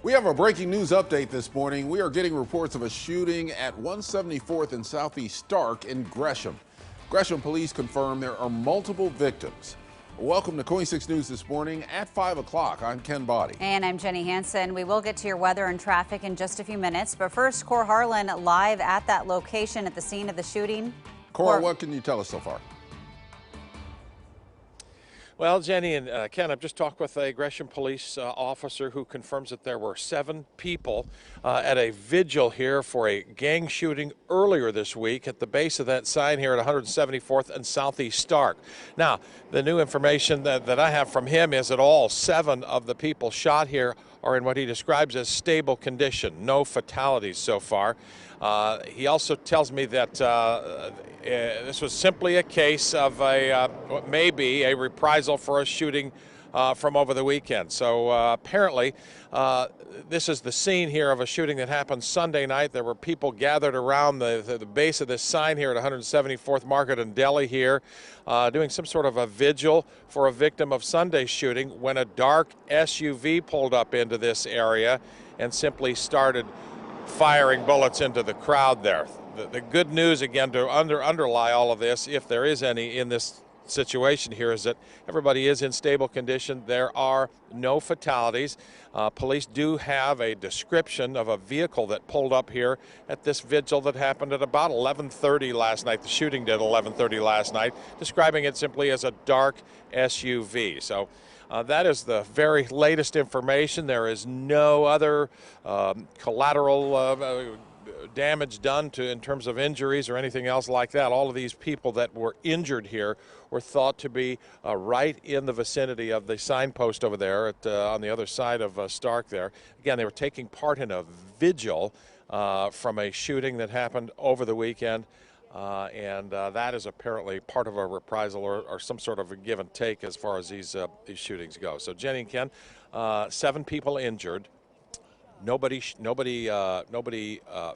We have a breaking news update this morning. We are getting reports of a shooting at 174th and Southeast Stark in Gresham. Gresham police confirm there are multiple victims. Welcome to KOIN 6 News this morning at 5 o'clock. I'm Ken Body. And I'm Jenny Hansen. We will get to your weather and traffic in just a few minutes. But first, Cor Harlan live at that location at the scene of the shooting. Cor, what can you tell us so far? Well, Jenny and Ken, I've just talked with a Gresham police officer who confirms that there were 7 people at a vigil here for a gang shooting earlier this week at the base of that sign here at 174th and Southeast Stark. Now, the new information that I have from him is that all 7 of the people shot here are in what he describes as stable condition, no fatalities so far. He also tells me that this was simply a case of what may be a reprisal for a shooting from over the weekend. So apparently this is the scene here of a shooting that happened Sunday night. There were people gathered around the base of this sign here at 174th Market and Deli here doing some sort of a vigil for a victim of Sunday's shooting when a dark SUV pulled up into this area and simply started firing bullets into the crowd there. The good news, again, to underlie all of this, if there is any in this situation here, is that everybody is in stable condition. There are no fatalities. Police do have a description of a vehicle that pulled up here at this vigil that happened at about 11:30 last night. The shooting did 11:30 last night, describing it simply as a dark SUV. So that is the very latest information. There is no other collateral damage done in terms of injuries or anything else like that. All of these people that were injured here were thought to be right in the vicinity of the signpost over there on the other side of Stark there. Again, they were taking part in a vigil from a shooting that happened over the weekend. And that is apparently part of a reprisal or some sort of a give and take as far as these shootings go. So, Jenny and Ken, 7 people injured. Nobody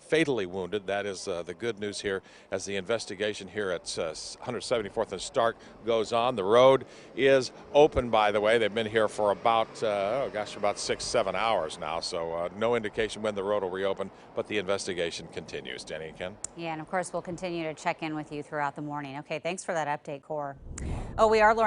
fatally wounded. That is the good news here as the investigation here at 174th and Stark goes on. The road is open, by the way. They've been here for about, for about 6-7 hours now. So no indication when the road will reopen, but the investigation continues. Jenny and Ken? Yeah, and of course, we'll continue to check in with you throughout the morning. Okay, thanks for that update, Cor. Oh, we are learning